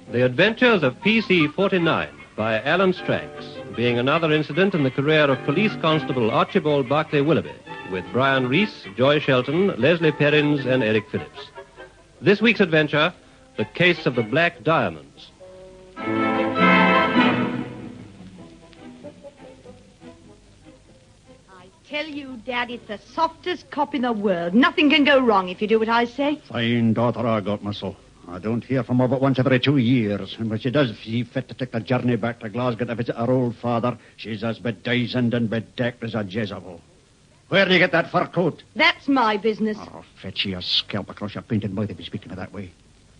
The Adventures of PC-49 by Alan Stranks, being another incident in the career of Police Constable Archibald Barclay Willoughby, with Brian Reese, Joy Shelton, Leslie Perrins, and Eric Phillips. This week's adventure, The Case of the Black Diamonds. I tell you, Dad, it's the softest cop in the world. Nothing can go wrong if you do what I say. Fine daughter I got, Muscle. I don't hear from her but once every 2 years. And when she does see fit to take the journey back to Glasgow to visit her old father, she's as bedizened and bedecked as a Jezebel. Where do you get that fur coat? That's my business. Oh, fetch your scalp across your painted mouth if you speak to me that way.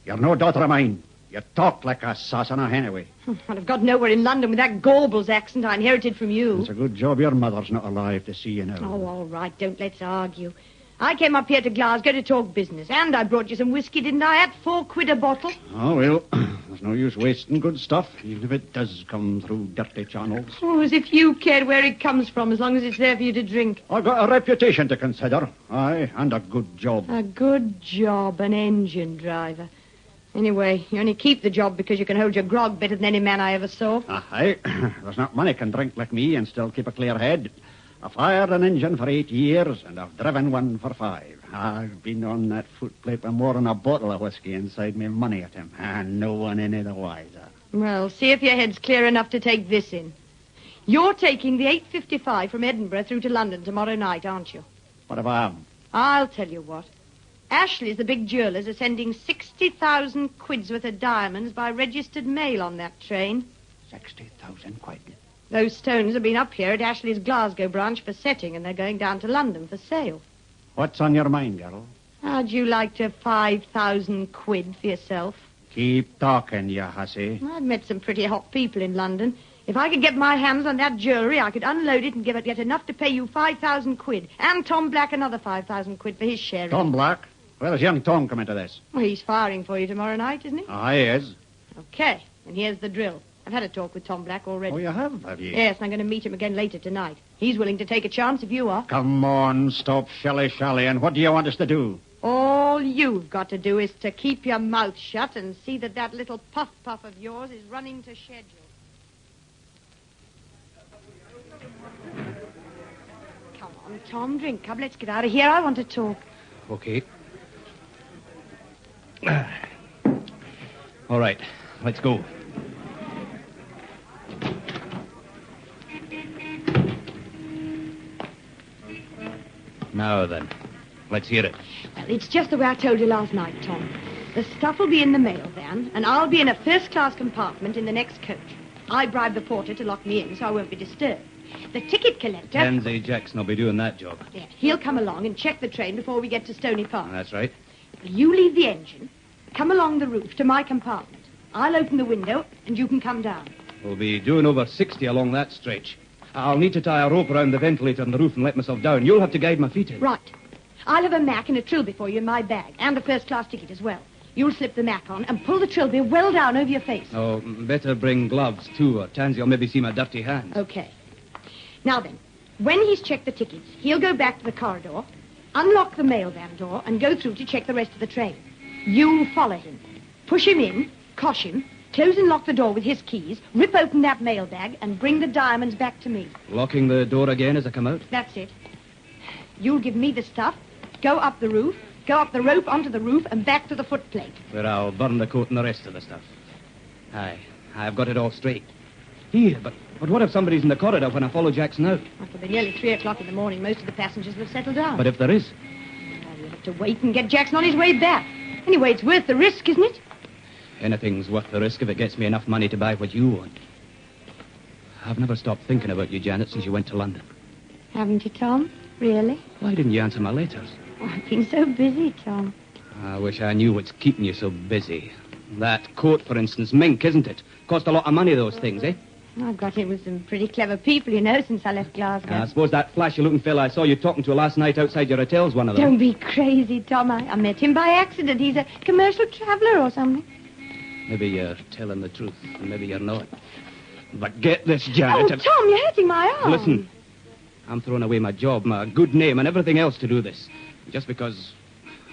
You're no daughter of mine. You talk like a Sassanach anyway. I'd have got nowhere in London with that Gorbals accent I inherited from you. It's a good job your mother's not alive to see you now. Oh, all right, don't let's argue. I came up here to Glasgow to talk business, and I brought you some whiskey, didn't I, at £4 a bottle? Oh, well, there's no use wasting good stuff, even if it does come through dirty channels. Oh, as if you cared where it comes from, as long as it's there for you to drink. I've got a reputation to consider. Aye, and a good job. A good job, an engine driver. Anyway, you only keep the job because you can hold your grog better than any man I ever saw. Aye, there's not many can drink like me and still keep a clear head. I've fired an engine for 8 years, and I've driven one for 5. I've been on that footplate with more than a bottle of whiskey inside me money at him, and no one any the wiser. Well, see if your head's clear enough to take this in. You're taking the 8:55 from Edinburgh through to London tomorrow night, aren't you? What if I am? I'll tell you what. Ashley's, the big jewellers, are sending 60,000 quids worth of diamonds by registered mail on that train. 60,000 quid. Those stones have been up here at Ashley's Glasgow branch for setting, and they're going down to London for sale. What's on your mind, girl? How'd you like to have 5,000 quid for yourself? Keep talking, you hussy. I've met some pretty hot people in London. If I could get my hands on that jewellery, I could unload it and get enough to pay you 5,000 quid. And Tom Black another 5,000 quid for his share. Tom Black? Where does young Tom come into this? Well, he's firing for you tomorrow night, isn't he? Ah, he is. Okay, and here's the drill. I've had a talk with Tom Black already. Oh, you have you? Yes, and I'm going to meet him again later tonight. He's willing to take a chance if you are. Come on, stop shilly-shally, and what do you want us to do? All you've got to do is to keep your mouth shut and see that that little puff-puff of yours is running to schedule. Come on, Tom, drink up. Let's get out of here. I want to talk. Okay. All right, let's go. Now then, let's hear it. Well, it's just the way I told you last night, Tom. The stuff will be in the mail van, and I'll be in a first-class compartment in the next coach. I bribed the porter to lock me in so I won't be disturbed. The ticket collector... Tansy Jackson will be doing that job. Yeah, he'll come along and check the train before we get to Stony Park. That's right. You leave the engine, come along the roof to my compartment. I'll open the window, and you can come down. We'll be doing over 60 along that stretch. I'll need to tie a rope around the ventilator on the roof and let myself down. You'll have to guide my feet in. Right. I'll have a Mac and a trilby for you in my bag, and a first-class ticket as well. You'll slip the Mac on and pull the trilby well down over your face. Oh, better bring gloves, too, or Tansy will maybe see my dirty hands. Okay. Now then, when he's checked the tickets, he'll go back to the corridor, unlock the mail van door, and go through to check the rest of the train. You'll follow him. Push him in, cosh him, close and lock the door with his keys, rip open that mail bag, and bring the diamonds back to me. Locking the door again as I come out? That's it. You'll give me the stuff, go up the roof, go up the rope onto the roof, and back to the footplate. Where I'll burn the coat and the rest of the stuff. Aye, I've got it all straight. Here, but what if somebody's in the corridor when I follow Jackson out? Well, it'll be nearly 3 o'clock in the morning. Most of the passengers will have settled down. But if there is? Well, you'll have to wait and get Jackson on his way back. Anyway, it's worth the risk, isn't it? Anything's worth the risk if it gets me enough money to buy what you want. I've never stopped thinking about you, Janet, since you went to London. Haven't you, Tom? Really? Why didn't you answer my letters? Oh, I've been so busy, Tom. I wish I knew what's keeping you so busy. That coat, for instance, mink, isn't it? Cost a lot of money, those things, eh? I've got in with some pretty clever people, you know, since I left Glasgow. I suppose that flashy-looking fella I saw you talking to last night outside your hotel's one of them. Don't be crazy, Tom. I met him by accident. He's a commercial traveller or something. Maybe you're telling the truth, and maybe you're not. But get this, Janet. Oh, Tom, you're hurting my arm. Listen, I'm throwing away my job, my good name, and everything else to do this. Just because...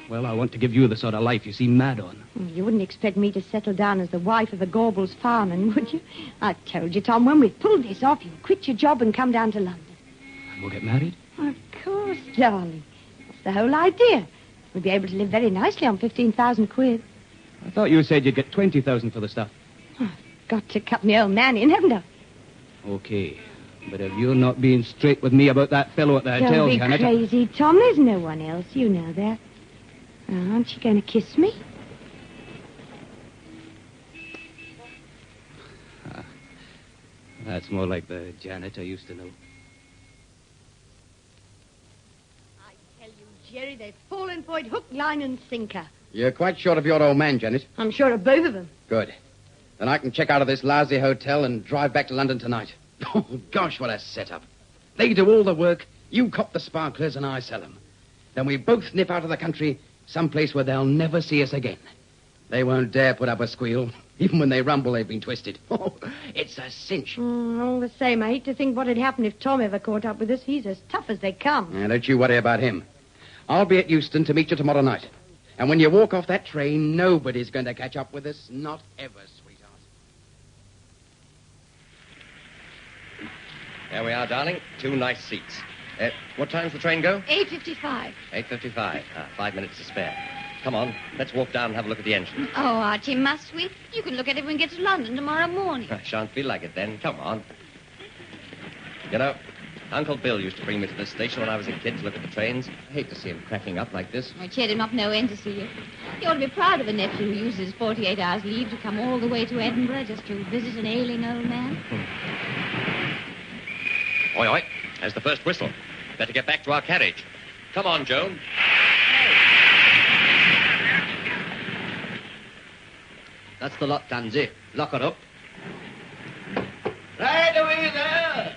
Well, I want to give you the sort of life you seem mad on. You wouldn't expect me to settle down as the wife of a Gorbals fireman, would you? I told you, Tom, when we've pulled this off, you'll quit your job and come down to London. And we'll get married? Of course, darling. That's the whole idea. We'll be able to live very nicely on 15,000 quid. I thought you said you'd get 20,000 for the stuff. Got to cut my old man in, haven't I? Okay. But if you're not being straight with me about that fellow at the hotel, Don't be Janet... crazy, Tom. There's no one else. You know that. Aren't you going to kiss me? That's more like the Janet I used to know. I tell you, Jerry, they've fallen for it hook, line, and sinker. You're quite sure of your old man, Janet? I'm sure of both of them. Good. Then I can check out of this lousy hotel and drive back to London tonight. Oh, gosh, what a setup. They do all the work, you cop the sparklers, and I sell them. Then we both nip out of the country, someplace where they'll never see us again. They won't dare put up a squeal. Even when they rumble, they've been twisted. Oh, it's a cinch. All the same, I hate to think what would happen if Tom ever caught up with us. He's as tough as they come. Now, don't you worry about him. I'll be at Euston to meet you tomorrow night. And when you walk off that train, nobody's going to catch up with us. Not ever, sweetheart. There we are, darling. 2 nice seats. What time's the train go? 8:55. 8:55. 5 minutes to spare. Come on, let's walk down and have a look at the engine. Oh, Archie, must we? You can look at it when we get to London tomorrow morning. I shan't feel like it then. Come on. You know, Uncle Bill used to bring me to this station when I was a kid to look at the trains. I hate to see him cracking up like this. I cheered him up no end to see you. You ought to be proud of a nephew who uses 48 hours leave to come all the way to Edinburgh just to visit an ailing old man. Oi, oi. There's the first whistle. Better get back to our carriage. Come on, Joan. That's the lot, Tansy. Lock her up. Right away there!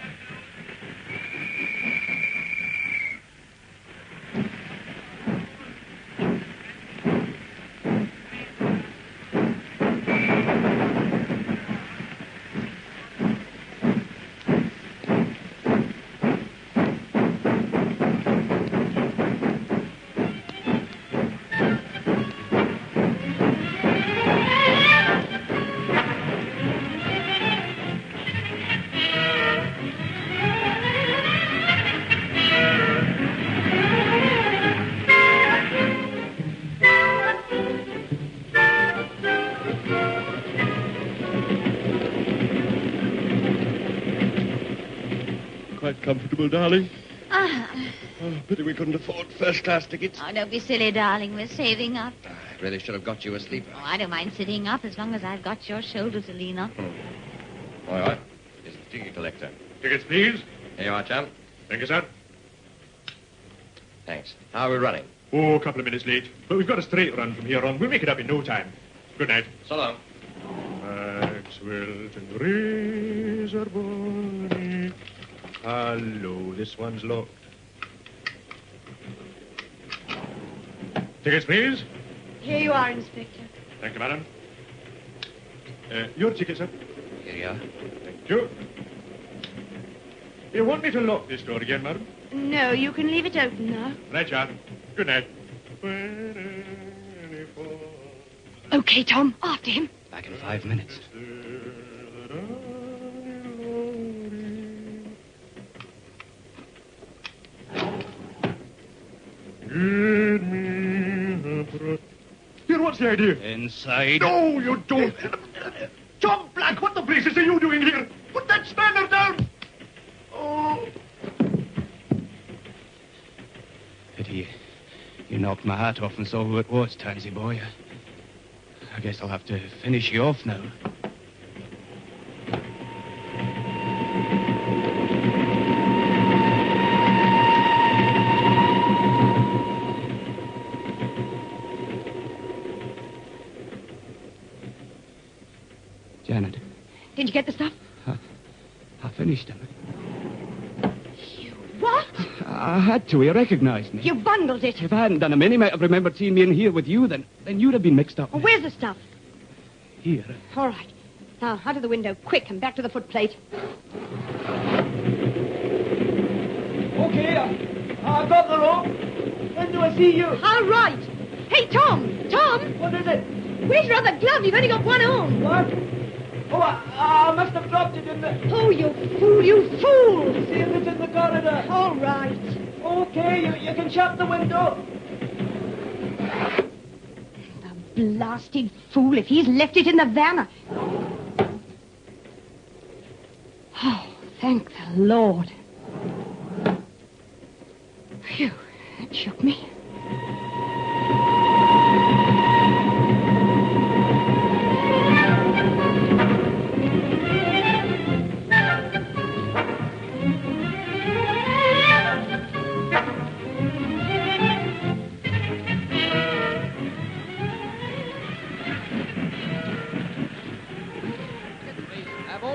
Quite comfortable, darling. Ah. Oh, pity we couldn't afford first-class tickets. Oh, don't be silly, darling. We're saving up. I really should have got you a sleeper. Oh, I don't mind sitting up as long as I've got your shoulder to lean on. Oi, oi. Here's the ticket collector. Tickets, please. Here you are, chum. Thank you, sir. Thanks. How are we running? Oh, a couple of minutes late. But we've got a straight run from here on. We'll make it up in no time. Good night. So long. Maxwell and Razor Bonnie. Hello, this one's locked. Tickets, please. Here you are, Inspector. Thank you, madam. Your ticket, sir. Here you are. Thank you. You want me to lock this door again, madam? No, you can leave it open now. Right, sir. Good night. Okay, Tom, after him. Back in 5 minutes. Here, what's the idea? Inside. No, you don't. Tom Black, what the blazes are you doing here? Put that spanner down. Oh. Pity you knocked my hat off and saw who it was, Tansy boy. I guess I'll have to finish you off now. Janet, Did you get the stuff? I finished him. What? I had to. He recognized me. You bundled it. If I hadn't done him in, he might have remembered seeing me in here with you. Then you'd have been mixed up. Well, where's the stuff? Here. All right. Now, out of the window, quick, and back to the footplate. Okay, I've got the rope. When do I see you? All right. Hey, Tom! Tom! What is it? Where's your other glove? You've only got one on. What? Oh, I must have dropped it in the... Oh, you fool, you fool! See if it's in the corridor. All right. Okay, you can shut the window. The blasted fool, if he's left it in the van. Oh, thank the Lord. Phew, that shook me.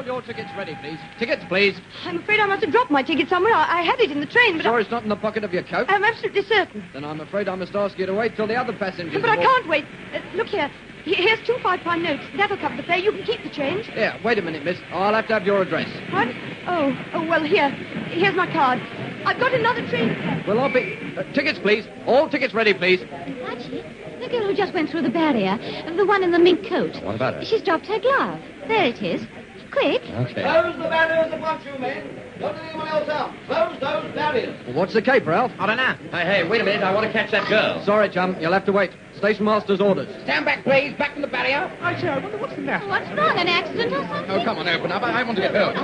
Your tickets ready, please. Tickets, please. I'm afraid I must have dropped my ticket somewhere. I had it in the train, but Sure it's not in the pocket of your coat? I'm absolutely certain. Then I'm afraid I must ask you to wait till the other passengers... But I can't wait. Look here. Here's 2 5-pound notes. That'll cover the fare. You can keep the change. Yeah, wait a minute, miss. I'll have to have your address. What? Oh, well, here's my card. I've got another train. Well, I'll be... tickets, please. All tickets ready, please. Archie, the girl who just went through the barrier, the one in the mink coat. What about her? She's dropped her glove. There it is. Quick. Okay. Close the barriers upon you, men. Don't let anyone else out. Close those barriers. Well, what's the cape, Ralph? I don't know. Hey, wait a minute. I want to catch that girl. Sorry, chum. You'll have to wait. Station master's orders. Stand back, please. Back from the barrier. I say, I wonder what's the matter. What's wrong? An accident or something? Oh, come on, open up. I want to get hurt. the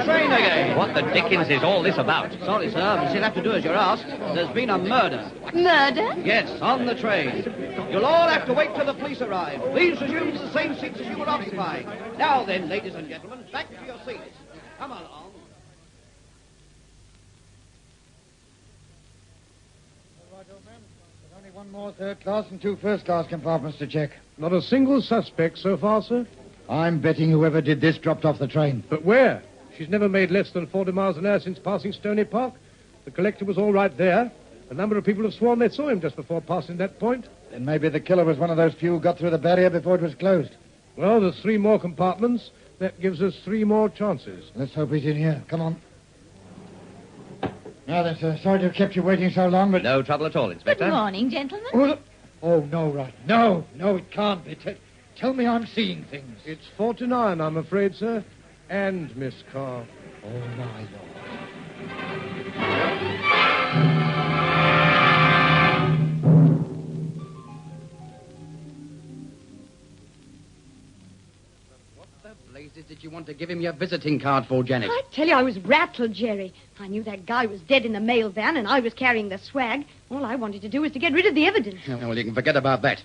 train again. What the dickens is all this about? Sorry, sir, but you'll have to do as you're asked. There's been a murder. Murder? Yes, on the train. You'll all have to wait till the police arrive. Please resume the same seats as you were occupying. Now then, ladies and gentlemen, back to your seats. Come along. Only one more third class and 2 first class compartments to check. Not a single suspect so far, sir. I'm betting whoever did this dropped off the train. But where? She's never made less than 40 miles an hour since passing Stony Park. The collector was all right there. A number of people have sworn they saw him just before passing that point. Then maybe the killer was one of those few who got through the barrier before it was closed. Well, there's 3 more compartments. That gives us 3 more chances. Let's hope he's in here. Come on. Now then, sir. Sorry to have kept you waiting so long, but... No trouble at all, Inspector. Good morning, gentlemen. Oh, no, right. No, it can't be. Tell me I'm seeing things. It's 49, I'm afraid, sir. And Miss Carr. Oh, my Lord. Blazes did you want to give him your visiting card for, Janet? I tell you, I was rattled, Jerry. I knew that guy was dead in the mail van, and I was carrying the swag. All I wanted to do was to get rid of the evidence. Well, you can forget about that.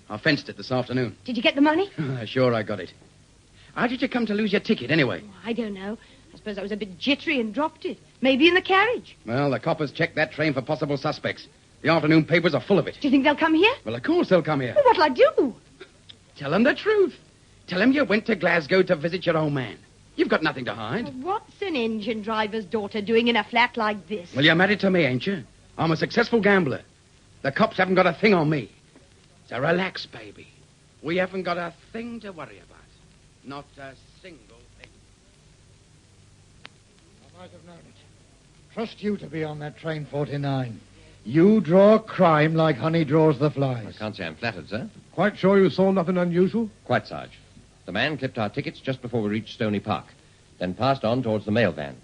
I fenced it this afternoon. Did you get the money? Sure, I got it. How did you come to lose your ticket, anyway? Oh, I don't know. I suppose I was a bit jittery and dropped it. Maybe in the carriage. Well, the coppers checked that train for possible suspects. The afternoon papers are full of it. Do you think they'll come here? Well, of course they'll come here. Well, what'll I do? Tell them the truth. Tell them you went to Glasgow to visit your old man. You've got nothing to hide. What's an engine driver's daughter doing in a flat like this? Well, you're married to me, ain't you? I'm a successful gambler. The cops haven't got a thing on me. So relax, baby. We haven't got a thing to worry about. Not a single thing. I might have known it. Trust you to be on that train 49. You draw crime like honey draws the flies. I can't say I'm flattered, sir. Quite sure you saw nothing unusual? Quite, Sarge. The man clipped our tickets just before we reached Stony Park, then passed on towards the mail van.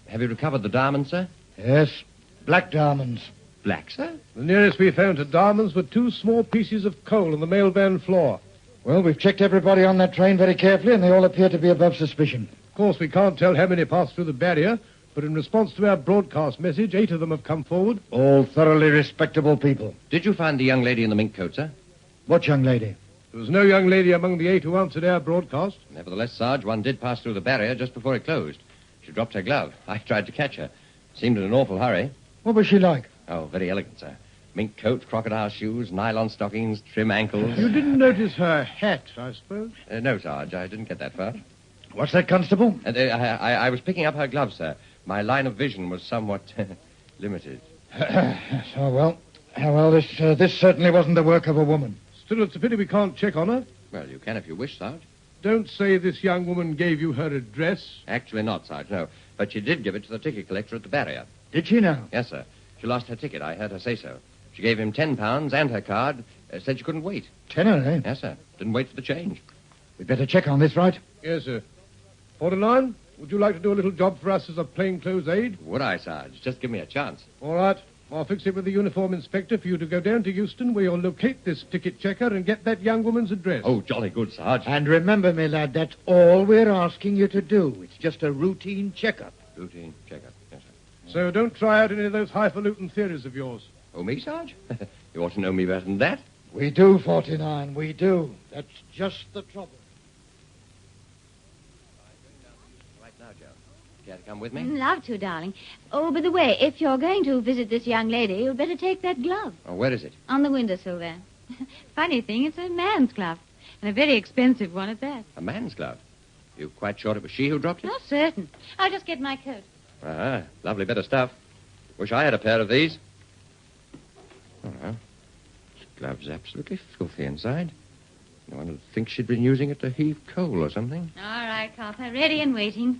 Have you recovered the diamonds, sir? Yes, black diamonds. Black, sir? The nearest we found to diamonds were 2 small pieces of coal on the mail van floor. Well, we've checked everybody on that train very carefully, and they all appear to be above suspicion. Of course, we can't tell how many passed through the barrier, but in response to our broadcast message, 8 of them have come forward. All thoroughly respectable people. Did you find the young lady in the mink coat, sir? What young lady? There was no young lady among the 8 who answered our broadcast. Nevertheless, Sarge, one did pass through the barrier just before it closed. She dropped her glove. I tried to catch her. Seemed in an awful hurry. What was she like? Oh, very elegant, sir. Mink coat, crocodile shoes, nylon stockings, trim ankles. You didn't notice her hat, I suppose? No, Sarge, I didn't get that far. What's that, Constable? I was picking up her glove, sir. My line of vision was somewhat limited. Well, this certainly wasn't the work of a woman. Still, it's a pity we can't check on her. Well, you can if you wish, Sarge. Don't say this young woman gave you her address. Actually not, Sarge, no. But she did give it to the ticket collector at the barrier. Did she now? Yes, sir. She lost her ticket. I heard her say so. She gave him £10 and her card. Said she couldn't wait. Tenner, eh? Yes, sir. Didn't wait for the change. We'd better check on this, right? Yes, sir. 49, would you like to do a little job for us as a plainclothes aide? Would I, Sarge? Just give me a chance. All right. I'll fix it with the uniform inspector for you to go down to Euston, where you'll locate this ticket checker and get that young woman's address. Oh, jolly good, Sarge. And remember, me lad, that's all we're asking you to do. It's just a routine checkup. Routine checkup. Yes, sir. So don't try out any of those highfalutin theories of yours. Oh, me, Sarge? You ought to know me better than that. We do, 49, we do. That's just the trouble. Right now, Joe. Care to come with me? Love to, darling. Oh, by the way, if you're going to visit this young lady, you'd better take that glove. Oh, where is it? On the windowsill there. Funny thing, it's a man's glove. And a very expensive one at that. A man's glove. You quite sure it was she who dropped it? Not certain. I'll just get my coat. Ah, lovely bit of stuff. Wish I had a pair of these. Oh, well. This glove's absolutely filthy inside. No one would think she'd been using it to heave coal or something. All right, Copper. Ready and waiting.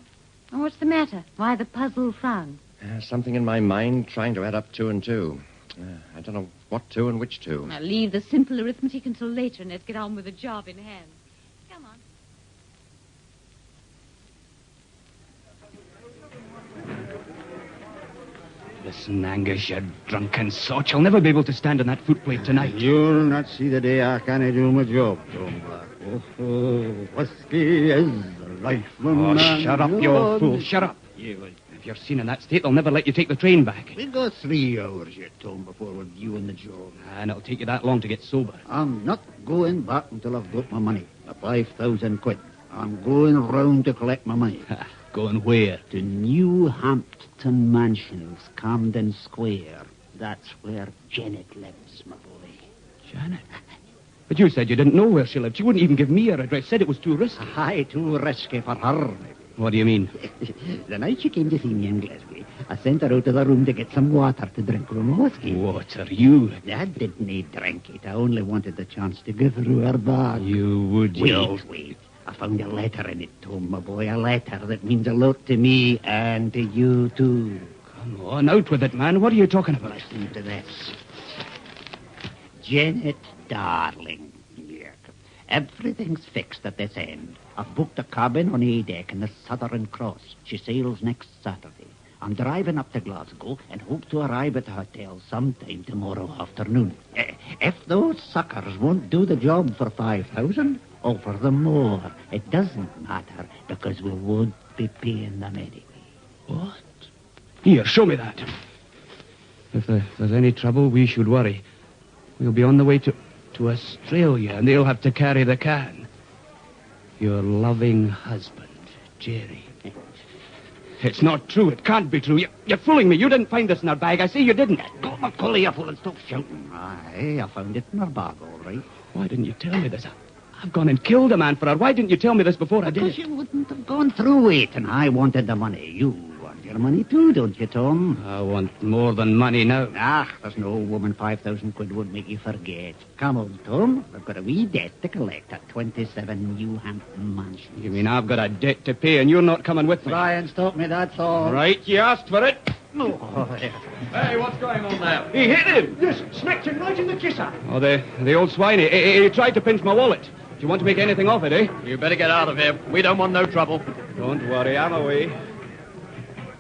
Oh, what's the matter? Why the puzzled frown? Something in my mind trying to add up 2 and 2. I don't know what 2 and which 2. Now, leave the simple arithmetic until later and let's get on with the job in hand. Come on. Listen, Angus, you drunken sot. You'll never be able to stand on that footplate tonight. You'll not see the day I can't do my job, Tom Black. Oh, whiskey is life. Oh, shut up, you old fool. Shut up. If you're seen in that state, they'll never let you take the train back. We got 3 hours yet, Tom, before we're due on the job. And it'll take you that long to get sober. I'm not going back until I've got my money, the 5,000 quid. I'm going round to collect my money. Going where? To New Hampton Mansions, Camden Square. That's where Janet lives, my boy. Janet? But you said you didn't know where she lived. She wouldn't even give me her address. Said it was too risky. Aye, too risky for her. What do you mean? The night she came to see me in Glasgow, I sent her out of the room to get some water to drink from a whiskey. Water, you? I didn't need drink it. I only wanted the chance to go through her bag. You would, Wait. I found a letter in it, Tom, my boy. A letter that means a lot to me and to you, too. Come on, out with it, man. What are you talking about? Listen to this. Janet, darling. Yeah. Everything's fixed at this end. I've booked a cabin on A deck in the Southern Cross. She sails next Saturday. I'm driving up to Glasgow and hope to arrive at the hotel sometime tomorrow afternoon. If those suckers won't do the job for 5,000, offer them more. It doesn't matter because we won't be paying them anyway. What? Here, show me that. If there's any trouble, we should worry. We'll be on the way to Australia, and they'll have to carry the can. Your loving husband, Jerry. It's not true. It can't be true. You're fooling me. You didn't find this in her bag. I say you didn't. Go, McCully, you fool, and stop shouting. Aye, I found it in her bag, all right. Why didn't you tell me this? I've gone and killed a man for her. Why didn't you tell me this before I did Because it? you wouldn't have gone through it, and I wanted the money. You want your money too, don't you, Tom? I want more than money now. There's no woman 5,000 quid would make you forget. Come on, Tom. We've got a wee debt to collect at 27 New Hampton Mansions. You mean I've got a debt to pay and you're not coming with me? Try and stop me, that's all. Right, you asked for it. No. Hey, what's going on now? He hit him. Yes, smacked him right in the kisser. Oh, the old swine. He tried to pinch my wallet. Do you want to make anything of it, eh? You better get out of here. We don't want no trouble. Don't worry, I'm away.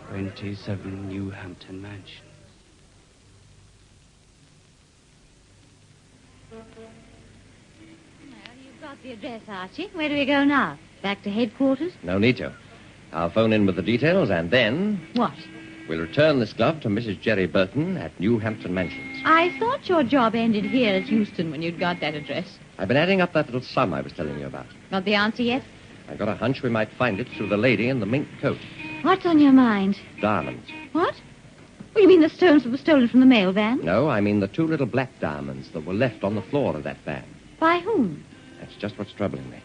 27 New Hampton Mansions. Well, you've got the address, Archie. Where do we go now? Back to headquarters? No need to. I'll phone in with the details, and then What? we'll return this glove to Mrs. Jerry Burton at New Hampton Mansions. I thought your job ended here at Euston when you'd got that address. I've been adding up that little sum I was telling you about. Got the answer yet? I got a hunch we might find it through the lady in the mink coat. What's on your mind? Diamonds. What? Oh, you mean the stones that were stolen from the mail van? No, I mean the 2 little black diamonds that were left on the floor of that van. By whom? That's just what's troubling me.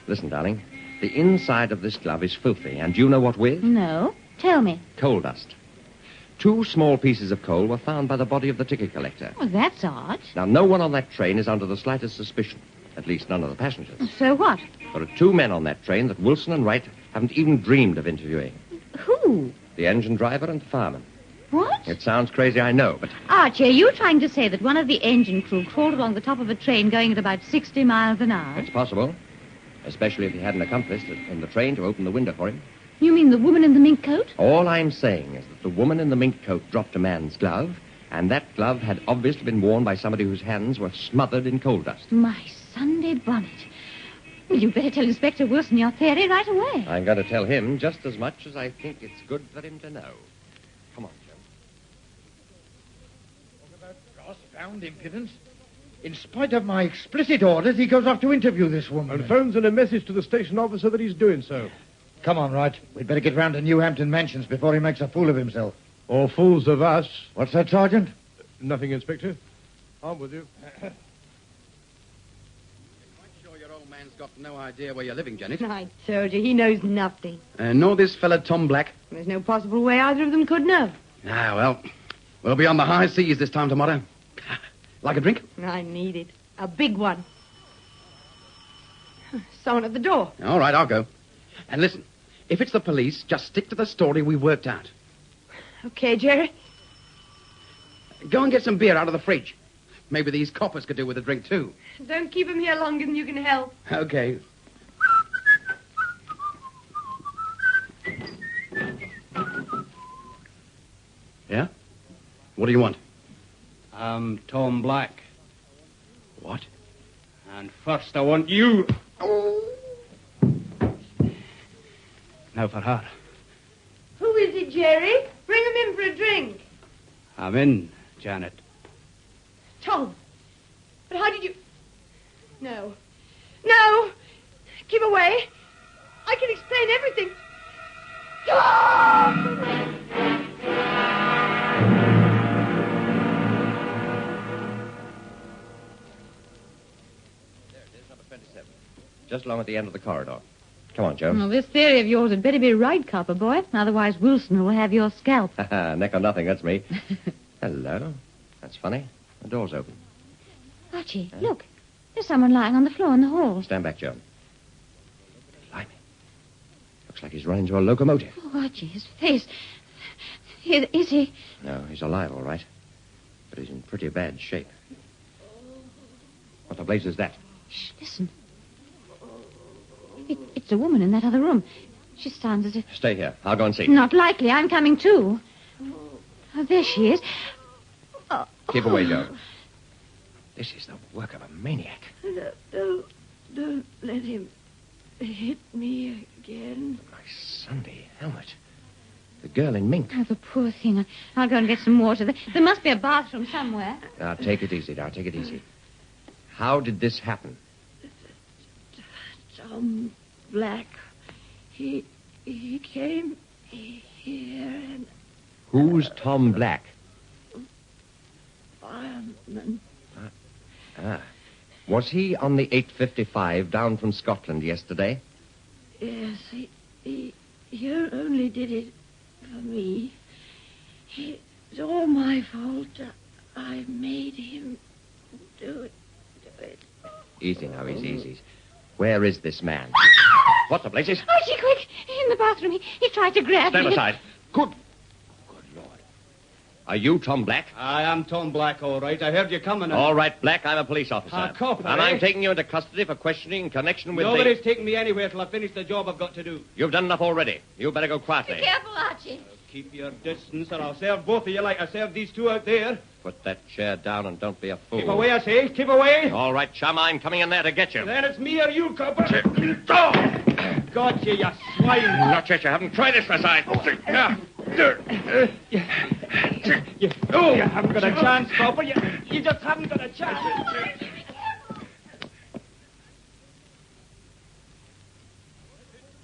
Listen, darling. The inside of this glove is filthy, and do you know what with? No. Tell me. Coal dust. 2 small pieces of coal were found by the body of the ticket collector. Well, that's odd. Now, no one on that train is under the slightest suspicion. At least none of the passengers. So what? There are 2 men on that train that Wilson and Wright haven't even dreamed of interviewing. Who? The engine driver and the fireman. What? It sounds crazy, I know, but Archie, are you trying to say that one of the engine crew crawled along the top of a train going at about 60 miles an hour? it's possible. Especially if he had an accomplice in the train to open the window for him. You mean the woman in the mink coat? All I'm saying is that the woman in the mink coat dropped a man's glove, and that glove had obviously been worn by somebody whose hands were smothered in coal dust. My Sunday bonnet. Well, you better tell Inspector Wilson your theory right away. I'm going to tell him just as much as I think it's good for him to know. Come on, Joe. Cross-bound impudence. In spite of my explicit orders, he goes off to interview this woman. And phones in a message to the station officer that he's doing so. Come on, Wright. We'd better get round to New Hampton Mansions before he makes a fool of himself. Or fools of us. What's that, Sergeant? Nothing, Inspector. I'm with you. Quite sure your old man's got no idea where you're living, Janet. I told you, he knows nothing. Nor this fella Tom Black. There's no possible way either of them could know. Ah, well, we'll be on the high seas this time tomorrow. Like a drink? I need it. A big one. Someone at the door. All right, I'll go. And listen, if it's the police, just stick to the story we worked out. Okay, Jerry. Go and get some beer out of the fridge. Maybe these coppers could do with a drink, too. Don't keep him here longer than you can help. Okay. Yeah? What do you want? I'm Tom Black. What? And first I want you. Now for her. Who is it, Jerry? Bring him in for a drink. I'm in, Janet. Tom. But how did you... No. No. Keep away. I can explain everything. There it is, number 27. Just along at the end of the corridor. Come on, Joe. Well, this theory of yours had better be right, copper boy. Otherwise, Wilson will have your scalp. Neck or nothing, that's me. Hello. That's funny. The door's open. Archie, look. There's someone lying on the floor in the hall. Stand back, Joe. Blimey. Looks like he's run into a locomotive. Oh, Archie, his face. Is he? No, he's alive, all right. But he's in pretty bad shape. What the blaze is that? Shh, listen. It's a woman in that other room. She sounds as if... Stay here. I'll go and see. Not likely. I'm coming, too. Oh, there she is. Keep away, Joe. This is the work of a maniac. Don't let him hit me again. My Sunday helmet. The girl in mink. Oh, the poor thing. I'll go and get some water. There must be a bathroom somewhere. Now, take it easy. Take it easy. How did this happen? Tom Black. He came here and... Who's Tom Black? Fireman. Was he on the 8:55 down from Scotland yesterday? Yes, he only did it for me. It's all my fault. I made him do it. Easy now, easy. Where is this man? What the blazes? Archie, quick! In the bathroom. He tried to grab me. Stand aside. Good Lord. Are you Tom Black? I am Tom Black, all right. I heard you coming. All right, Black, I'm a police officer. A cop, And eh? I'm taking you into custody for questioning in connection with Nobody's taking me anywhere till I finish the job I've got to do. You've done enough already. You better go quietly. Be careful, Archie. Keep your distance, or I'll serve both of you like I served these two out there. Put that chair down and don't be a fool. Keep away, I say. Keep away. All right, chum, I'm coming in there to get you. Then it's me or you, copper. Got you, you swine. Not yet. You haven't tried this, Masai. You haven't got a chance, copper. You just haven't got a chance.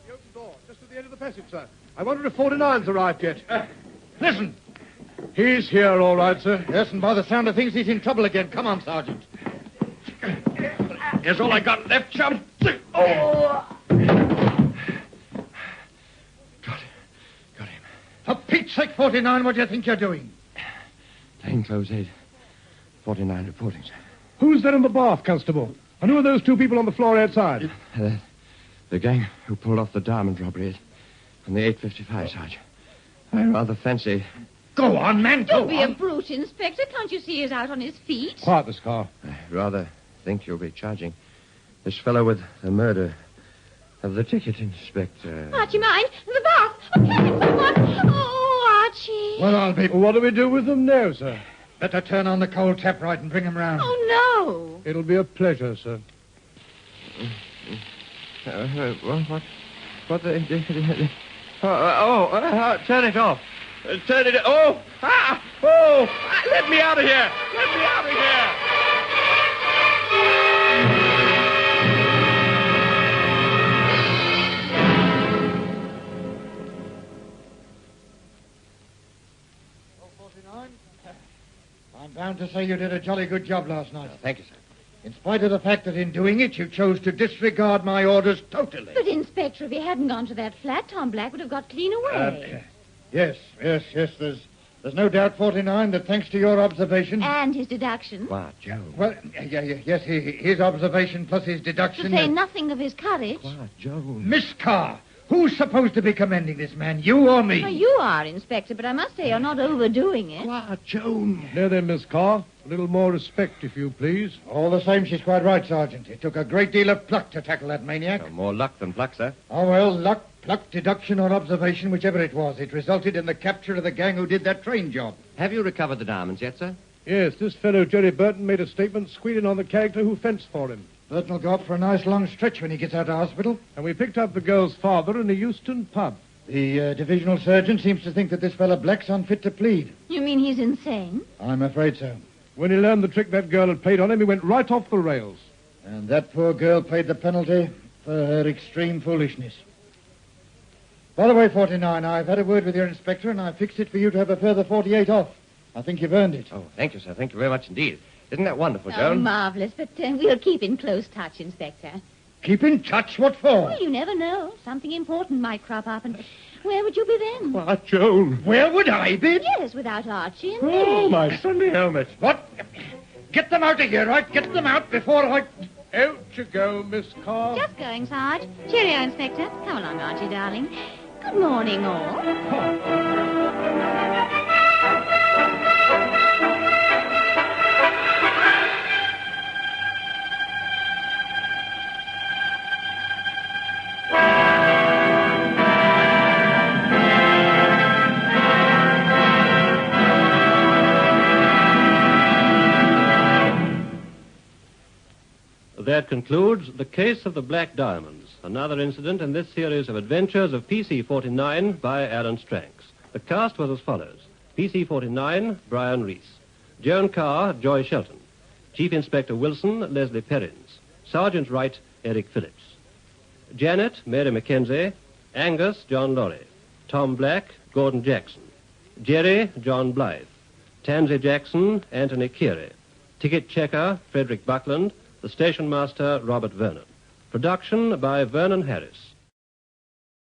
The open door, just at the end of the passage, sir. I wonder if 49's arrived yet. Listen. He's here, all right, sir. Yes, and by the sound of things, he's in trouble again. Come on, Sergeant. Here's all I got left, chum. Oh! Got him. For Pete's sake, 49, what do you think you're doing? Plainclothes 849 reporting, sir. Who's there in the bath, Constable? And who are those two people on the floor outside? The gang who pulled off the diamond robbery on the 8:55, Sarge. I rather fancy Go on, man, Don't go be a on. brute, Inspector. Can't you see he's out on his feet? Quiet, Miss Carr. I rather think you'll be charging this fellow with the murder of the ticket inspector. Archie, mind. The bath. Okay, someone. Oh, Archie. Well, I'll be... What do we do with them now, sir? Better turn on the cold tap right and bring him round. Oh, no. It'll be a pleasure, sir. What the... turn it off. Turn it... Oh! Ah! Oh! Let me out of here! Let me out of here! I'm bound to say you did a jolly good job last night. Thank you, sir. In spite of the fact that in doing it, you chose to disregard my orders totally. But, Inspector, if he hadn't gone to that flat, Tom Black would have got clean away. Yes. There's no doubt, 49, that thanks to your observation... And his deduction. Quiet, Joe. Well, yes, his observation plus his To deduction... say nothing of his courage. Quiet, Joe. Miss Carr, who's supposed to be commending this man, you or me? Well, you are, Inspector, but I must say you're not overdoing it. Quiet, Joan. Now then, Miss Carr, a little more respect, if you please. All the same, she's quite right, Sergeant. It took a great deal of pluck to tackle that maniac. More luck than pluck, sir. Oh, well, luck, pluck, deduction, or observation, whichever it was, it resulted in the capture of the gang who did that train job. Have you recovered the diamonds yet, sir? Yes, this fellow Jerry Burton made a statement squealing on the character who fenced for him. Burton will go up for a nice long stretch when he gets out of hospital. And we picked up the girl's father in a Euston pub. The divisional surgeon seems to think that this fellow Black's unfit to plead. You mean he's insane? I'm afraid so. When he learned the trick that girl had played on him, he went right off the rails. And that poor girl paid the penalty for her extreme foolishness. By the way, 49, I've had a word with your inspector, and I fixed it for you to have a further 48 off. I think you've earned it. Oh, thank you, sir. Thank you very much indeed. Isn't that wonderful, Oh, Joan? marvelous. But we'll keep in close touch, Inspector. Keep in touch? What for? Well, you never know. Something important might crop up, and where would you be then? Quiet, Joan. Where would I be? Yes, without Archie and Oh, me. my Sunday helmet. What? Get them out of here, right? Get them out before I... Out you go, Miss Carr. Just going, Sarge. Cheerio, Inspector. Come along, Archie, darling. Good morning, all. That concludes The Case of the Black Diamonds, another incident in this series of adventures of PC-49 by Alan Stranks. The cast was as follows. PC-49, Brian Reese. Joan Carr, Joy Shelton. Chief Inspector Wilson, Leslie Perrins. Sergeant Wright, Eric Phillips. Janet, Mary Mackenzie. Angus, John Lorry. Tom Black, Gordon Jackson. Jerry, John Blythe. Tansy Jackson, Anthony Keary. Ticket checker, Frederick Buckland. The station master, Robert Vernon. Production by Vernon Harris.